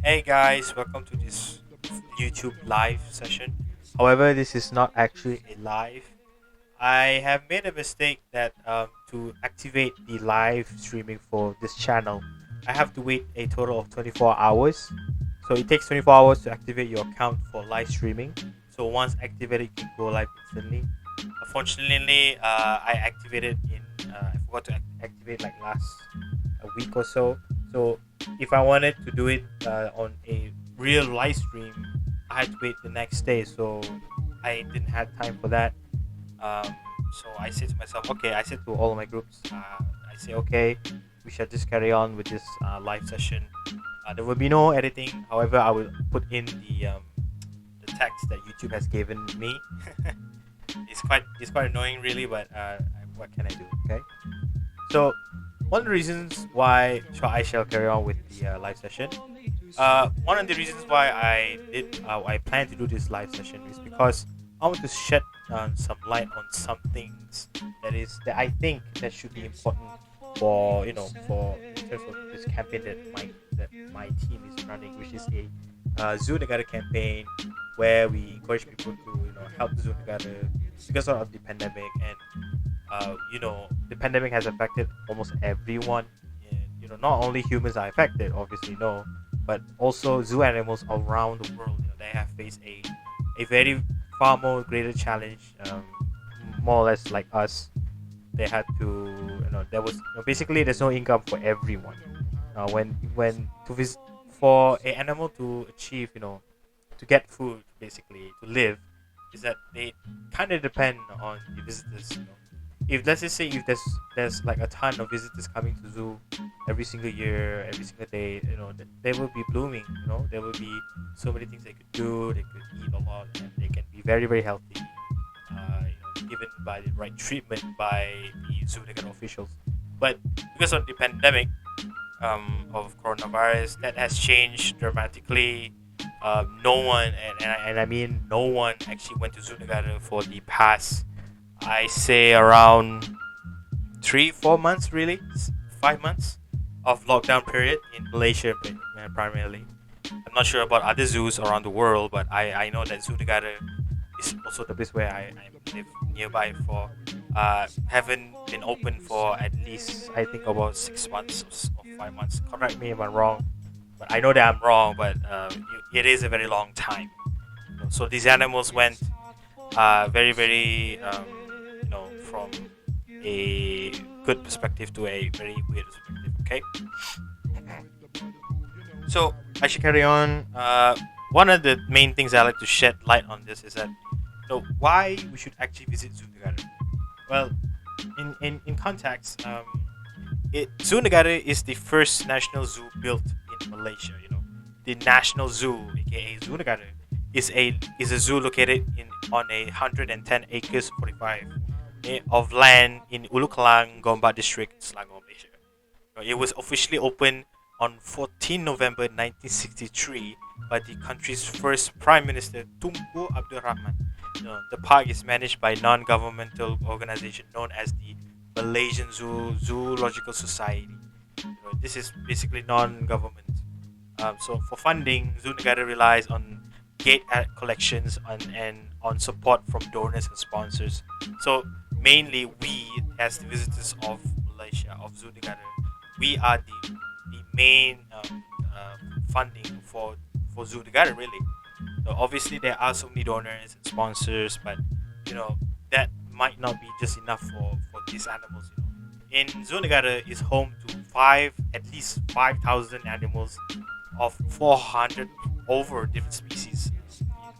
Hey guys, welcome to this YouTube live session. However, this is not actually a live. I have made a mistake that to activate the live streaming for this channel, I have to wait a total of 24 hours. So it takes 24 hours to activate your account for live streaming. So once activated, you can go live instantly. Unfortunately, I activated I forgot to activate like last a week or so. So if I wanted to do it on a real live stream, I had to wait the next day. So I didn't have time for that. Um, so I said to myself, okay, I said to all of my groups, I say, okay, we shall just carry on with this live session. There will be no editing. However, I will put in the text that YouTube has given me. It's quite annoying, really, but what can I do? Okay. So one of the reasons why I shall carry on with the live session. One of the reasons why I plan to do this live session is because I want to shed some light on some things that I think that should be important for for in terms of this campaign that my team is running, which is a Zoo Negara campaign where we encourage people to help Zoo Negara because of the pandemic. And the pandemic has affected almost everyone. And, not only humans are affected, obviously, no, but also zoo animals around the world. They have faced a very far more greater challenge, more or less like us. They had to, there was basically there's no income for everyone. When to visit for a animal to achieve, to get food, basically to live, is that they kind of depend on the visitors. If let's just say if there's like a ton of visitors coming to zoo every single year, every single day, they will be blooming. There will be so many things they could do. They could eat a lot, and they can be very very healthy. Given by the right treatment by the Zoo Negara officials. But because of the pandemic of coronavirus, that has changed dramatically. No one, and I mean no one, actually went to Zoo Negara for the past, I say, around 3 4 months, really 5 months of lockdown period in Malaysia, primarily. I'm not sure about other zoos around the world, but I know that Zoo Negara is also the place where I live nearby for. Haven't been open for at least, I think, about 6 months or 5 months. Correct me if I'm wrong, but I know that I'm wrong. But it is a very long time. So these animals went very very from a good perspective to a very weird perspective. Okay. So I should carry on. One of the main things I like to shed light on this is that, why we should actually visit Zoo Negara. Well, in context, Zoo Negara is the first national zoo built in Malaysia. The National Zoo, aka Zoo Negara, is a zoo located in on 110 acres, 45 of land in Ulu Kelang, Gombak District, Selangor, Malaysia. It was officially opened on 14 November 1963 by the country's first Prime Minister Tunku Abdul Rahman. The park is managed by a non-governmental organization known as the Malaysian Zoological Society. This is basically non-government. So for funding, Zoo Negara relies on gate ad collections and on support from donors and sponsors. So mainly we, as the visitors of Malaysia, of Zoo Negara, we are the main funding for Zoo Negara, really. So obviously there are so many donors and sponsors, but that might not be just enough for these animals. In Zoo Negara is home to at least 5,000 animals of 400 over different species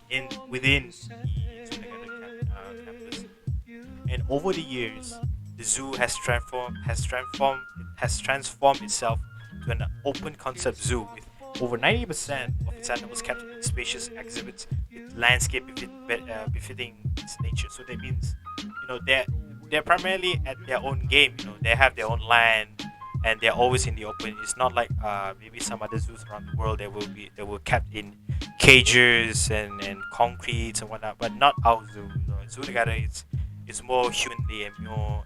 in within the Zoo Negara campus. And over the years, the zoo has transformed itself to an open concept zoo with over 90% of its animals kept in spacious exhibits with landscape befitting its nature. So that means, they're primarily at their own game. They have their own land and they're always in the open. It's not like maybe some other zoos around the world. They were kept in cages and concrete and whatnot, but not our zoo. Zoo Negara is more humanly and more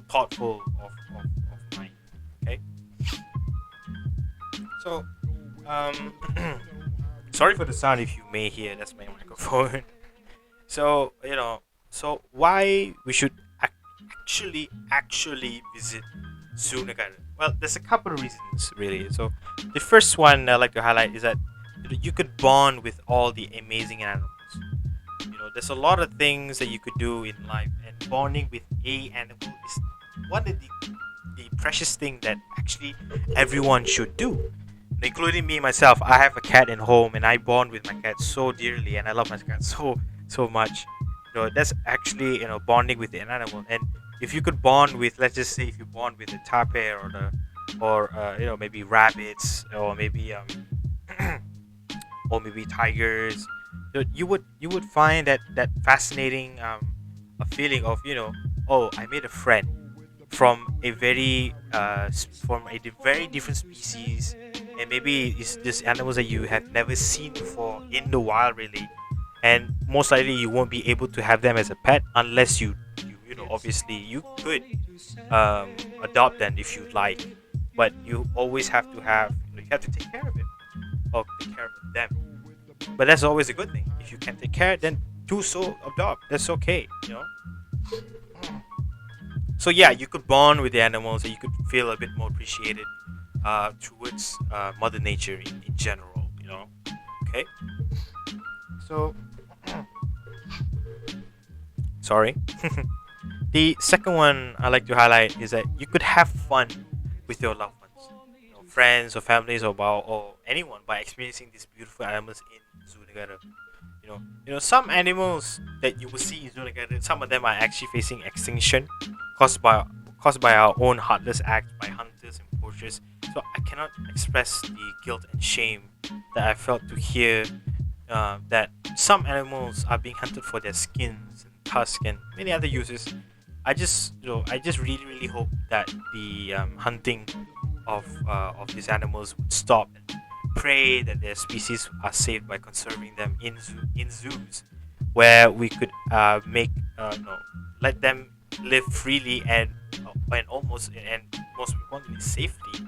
thoughtful of mind. Okay, so Um, sorry for the sound if you may hear. That's my microphone. So so why we should actually visit Zoo Negara? Well, there's a couple of reasons really. So the first one I like to highlight is that you could bond with all the amazing animals. There's a lot of things that you could do in life, and bonding with a animal is one of the precious thing that actually everyone should do, including me myself. I have a cat in home, and I bond with my cat so dearly, and I love my cat so much. That's actually bonding with an animal. And if you could bond with, let's just say, if you bond with a tapir or maybe rabbits, or maybe or maybe tigers, you would find that fascinating, a feeling of, oh, I made a friend from a very different species, and maybe it's just animals that you have never seen before in the wild, really. And most likely you won't be able to have them as a pet unless obviously you could um, adopt them if you like, but you always have to you have to take care of it, or take care of them. But that's always a good thing. If you can take care, then do so, adopt. That's okay. So yeah, you could bond with the animals, and you could feel a bit more appreciated towards Mother Nature in general. Okay. So sorry. The second one I like to highlight is that you could have fun with your loved ones, friends or families, or anyone, by experiencing these beautiful animals in Zoo Negara. Some animals that you will see in Zoo Negara, some of them are actually facing extinction, caused by caused by our own heartless acts by hunters and poachers. So I cannot express the guilt and shame that I felt to hear that some animals are being hunted for their skins and tusks and many other uses. I just really, really hope that the hunting of these animals would stop, and pray that their species are saved by conserving them in zoos, where we could make let them live freely and most importantly safely,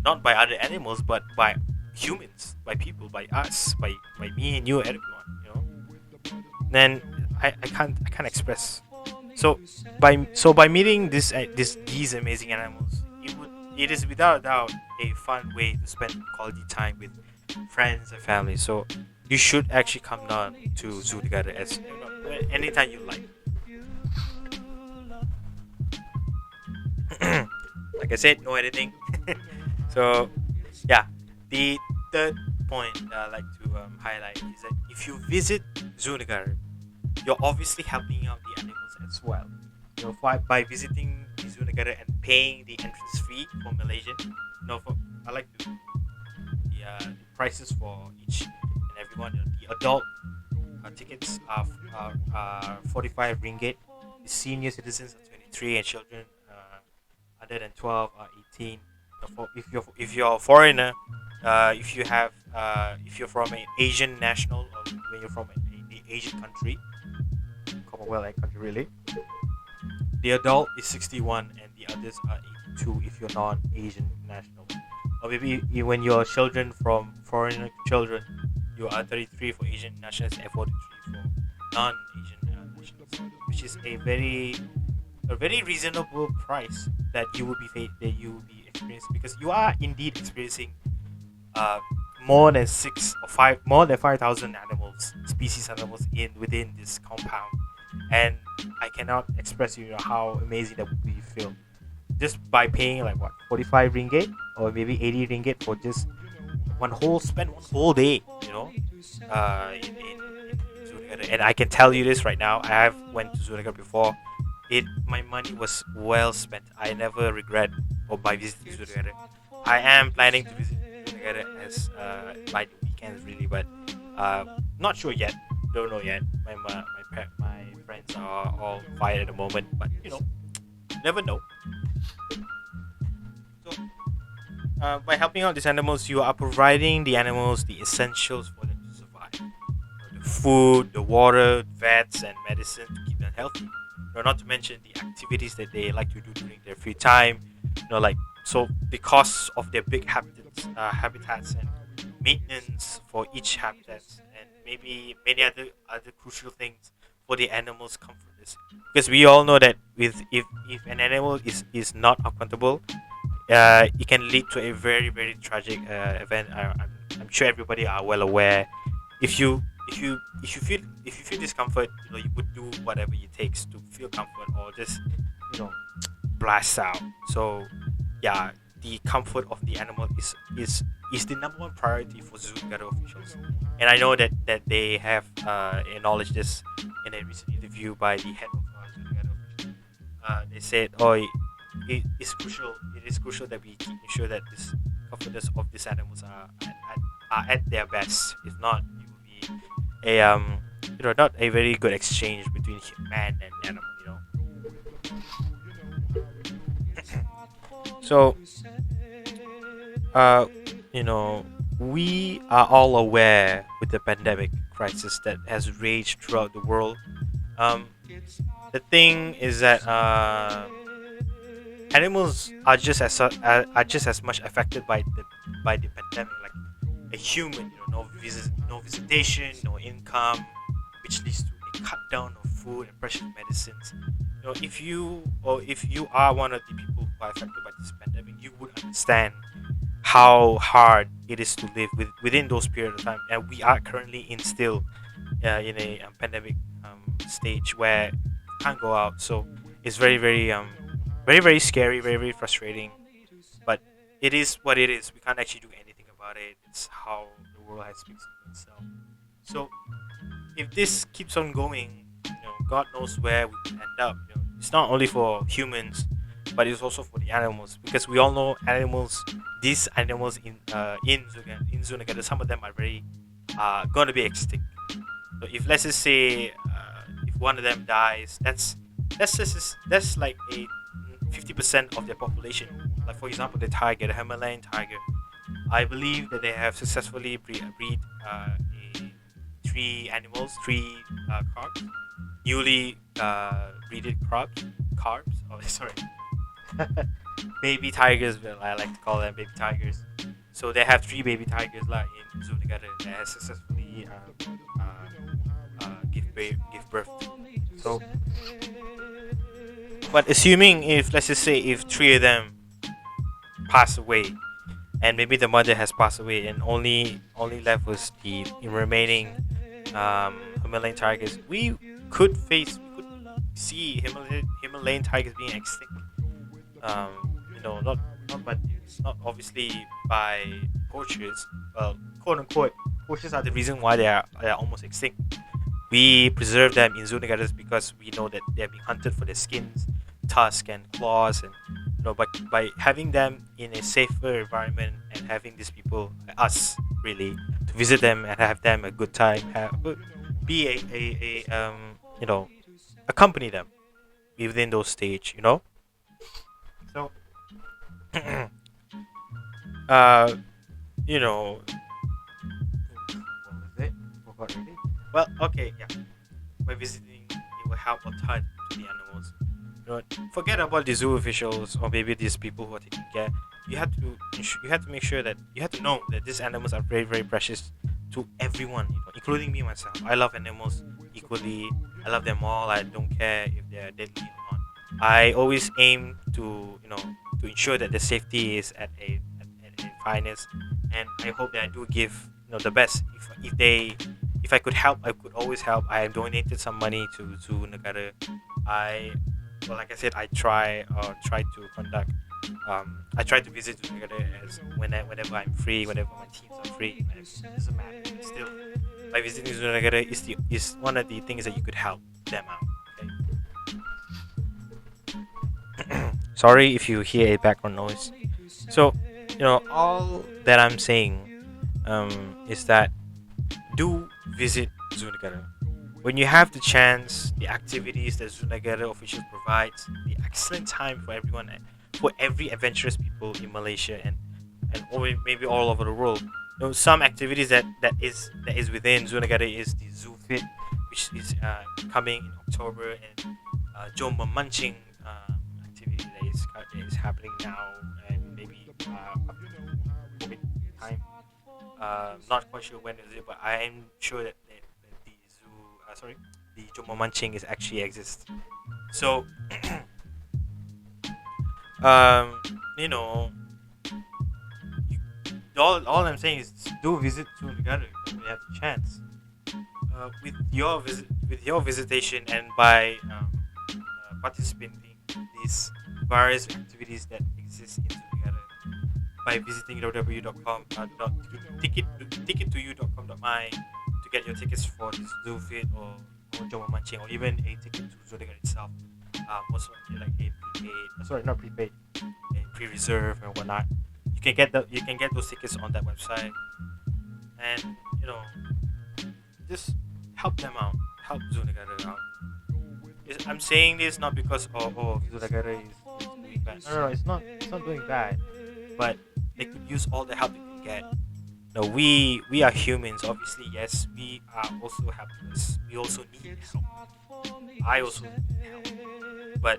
not by other animals but by humans, by people, by us, by me and you, everyone. Then I can't express. So by meeting these amazing animals, it is without a doubt a fun way to spend quality time with friends and family. So you should actually come down to Zoo Negara as anytime you like. Like I said, no editing. So yeah, the third point that I like to highlight is that if you visit Zoo Negara, you're obviously helping out the animals as well. By visiting the Zoo Negara and paying the entrance fee for Malaysian. I like the prices for each and everyone. The adult tickets are 45 ringgit. The senior citizens are 23, and children other than 12 are 18. If you're a foreigner, if you're from an Asian national, or when you're from the Asian country, Commonwealth country really, the adult is 61 and the others are 82 if you're non-Asian national. Or maybe when you're children from foreign children, you are 33 for Asian nationals and 43 for non-Asian nationals, which is a very reasonable price that you will be experiencing, because you are indeed experiencing uh, more than 5,000 species animals within this compound, and I cannot express how amazing that would be feel just by paying like what, 45 ringgit or maybe 80 ringgit for just spend one whole day, in Zoo Negara. And I can tell you this right now, I have went to Zoo Negara before. My money was well spent. I never regret or by visiting Zoo Negara. I am planning to visit Zoo Negara as by the weekends really, but not sure yet. Don't know yet. My friends are all quiet at the moment, but never know. So by helping out these animals, you are providing the animals the essentials for them to survive. The food, the water, vets, and medicine to keep them healthy. Not to mention the activities that they like to do during their free time. Like, so the costs of their big habitats and maintenance for each habitat, and maybe many other crucial things for the animals' comfort. Because we all know that if an animal is not accountable, it can lead to a very tragic event. I'm sure everybody are well aware. If you if you feel discomfort, you would do whatever it takes to feel comfort, or just you know blast out. So yeah, the comfort of the animal is the number one priority for Zoo Negara officials, and I know that they have acknowledged this in a recent interview by the head of Zoo Negara. They said, "Oh, it is crucial. It is crucial that we keep ensure that this comforters of these animals are at their best. If not, it will be a not a very good exchange between man and animal. So, uh, you know, we are all aware with the pandemic crisis that has raged throughout the world. Um, the thing is that animals are are just as much affected by the pandemic like a human. No visitation, no income, which leads to a cut down of food and precious medicines. If you are one of the people who are affected by this pandemic, you would understand how hard it is to live within those period of time. And we are currently in a pandemic stage where you can't go out. So it's very scary, very frustrating. But it is what it is. We can't actually do anything about it. It's how the world has fixed itself. So if this keeps on going, God knows where we will end up. It's not only for humans, but it's also for the animals, because we all know animals. These animals in Zunagada, some of them are very going to be extinct. So if let's just say if one of them dies, that's like a 50% of their population. Like for example, the tiger, the Himalayan tiger. I believe that they have successfully breed three carbs, newly breeded carbs. Oh, sorry, baby tigers. Well, I like to call them baby tigers. So they have three baby tigers like in Zoo Negara that has successfully give birth to. So, but assuming if let's just say if three of them pass away, and maybe the mother has passed away, and only left was the remaining Himalayan tigers, we could see Himalayan tigers being extinct. Not but not obviously by poachers. Well, quote unquote, poachers are the reason why they are almost extinct. We preserve them in zoo negaras because we know that they're being hunted for their skins, tusks, and claws, and but by having them in a safer environment and having these people, us really, to visit them and have them a good time, be accompany them within those stage. So, uh, you know, what was it? Forgot already. Well, okay, yeah. By visiting, it will help a ton to the animals. Forget about the zoo officials or maybe these people who are taking care. You have to make sure that you have to know that these animals are very precious to everyone, including me myself. I love animals equally. I love them all. I don't care if they're deadly or not. I always aim to ensure that the safety is at a finest, and I hope that I do give the best. If I could help, I could always help. I have donated some money to Zoo Negara. I Well, like I said, try to conduct. I try to visit Zoo Negara as whenever I'm free, whenever my teams are free. It doesn't matter. Still, by visiting Zoo Negara is one of the things that you could help them out. Okay. Sorry if you hear a background noise. So, all that I'm saying is that do visit Zoo Negara. When you have the chance, the activities that Zoo Negara officials provides, the excellent time for everyone, for every adventurous people in Malaysia and maybe all over the world. Some activities that is within Zoo Negara is the Zoo Fit, which is coming in October, and Jomba Munching activity that is happening now, and maybe COVID time. Not quite sure when is it, but I am sure that the zoo, sorry, the Jomo Manching is actually exists. So, um, you know, you, all I'm saying is do visit Zoo Negara when you have the chance. With your visitation and by participating in these various activities that exist in Zoo Negara by visiting www.com ticket2you.com.my to get your tickets for this zoo fit or Jomo Manching or even a ticket to Zoo Negara itself. Also like a prepaid, sorry, not prepaid, a pre-reserve and whatnot. You can get those tickets on that website, and you know just help them out, help Zoo Negara out. I'm saying this not because Zoo Negara is doing bad. No, it's not doing bad, but they could use all the help they can get. No, we are humans. Obviously, yes, we are also helpless. We also need help. I also need help. But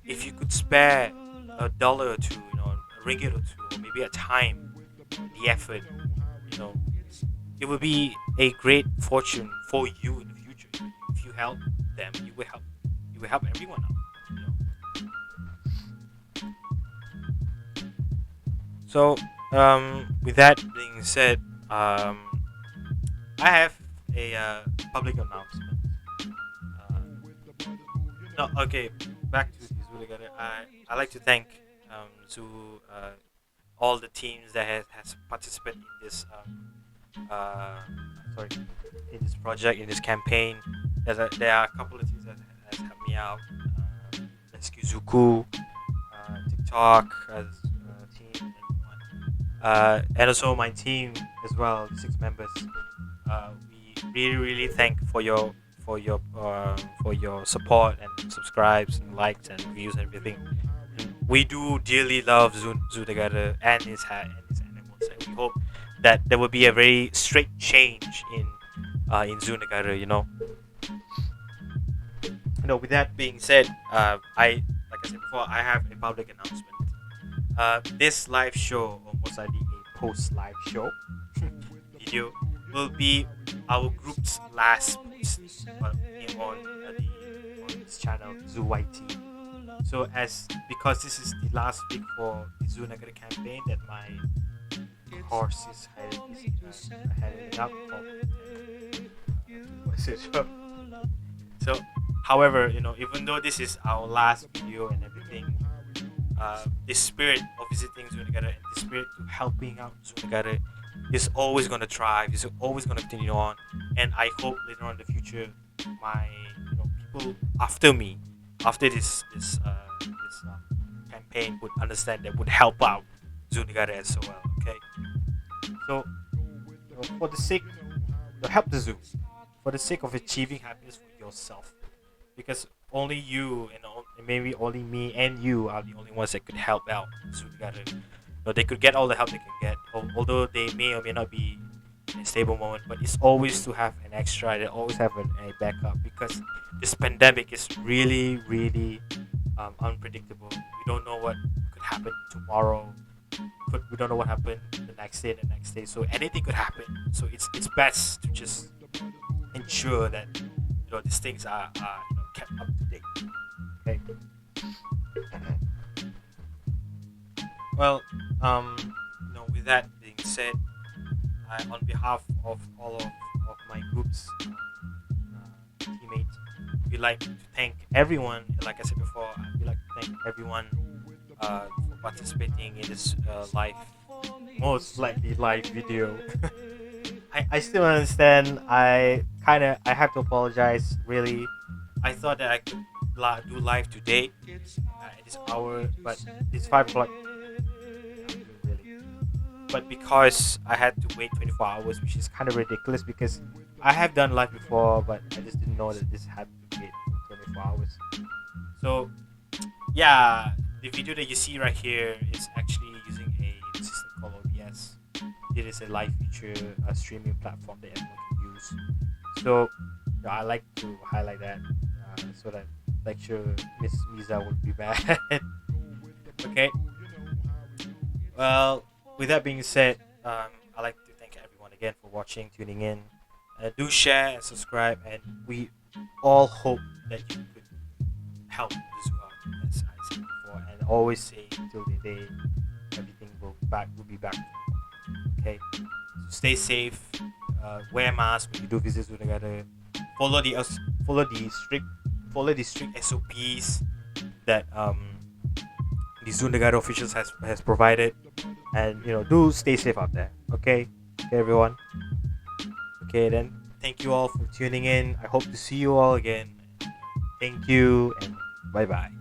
if you could spare $1 or two, a ringgit or two, or maybe a time, the effort, you know, it would be a great fortune for you in the future. If you help them, you will help everyone out. So, with that being said, I have a public announcement. No, okay, back to Zoo Negara. I like to thank Zoo, all the teams that has participated in this sorry, in this project, in this campaign. There are a couple of teams that has helped me out. Rescue Zuku, TikTok as team, and also my team as well, 6 members. We really thank for your support and subscribes and likes and views and everything. We do dearly love Zoo Negara and his animals, and we hope that there will be a very straight change in Zoo Negara. With that being said, like I said before, I have a public announcement. This live show, or most likely a post live show video, will be our group's last post on this channel, Zoo YT. So because this is the last week for the Zoo Negara campaign that my horse is heading up for. So, however, even though this is our last video and everything, the spirit of visiting Zoo Negara and the spirit to helping out Zoo Negara is always going to thrive. Is always going to continue on, and I hope later on in the future, my people after me, after this campaign, would understand that, would help out Zoo Negara as well. Okay, so for the sake, help the zoo, for the sake of achieving happiness for yourself, because only you and maybe only me and you are the only ones that could help out Zoo Negara. They could get all the help they can get, although they may or may not be in a stable moment. But it's always to have an extra. They always have a backup, because this pandemic is really, really unpredictable. We don't know what could happen tomorrow. We don't know what happened the next day. So anything could happen. So it's best to just ensure that these things are kept up to date. Okay. Well, with that being said, on behalf of all of my group's teammates, we like to thank everyone. Like I said before, we like to thank everyone for participating in this most likely live video. I still don't understand. I have to apologize. Really, I thought that I could do live today at this hour, but it's 5 o'clock. But because I had to wait 24 hours, which is kind of ridiculous, because I have done live before, but I just didn't know that this had to wait 24 hours. So, yeah, the video that you see right here is actually using a system called OBS. It is a live feature, a streaming platform that everyone can use. So, I like to highlight that so that lecture Miss Miza would be bad. Okay. Well, with that being said, I like again for watching, tuning in. Do share and subscribe, and we all hope that you could help the zoo out, as I said before, and always say till the day everything will be back. Okay, so stay safe. Wear mask when you do visit Zoo Negara. Follow the strict SOPs that the Zoo Negara officials has provided, and do stay safe out there. Okay, everyone. Okay, then thank you all for tuning in. I hope to see you all again. Thank you, and bye bye.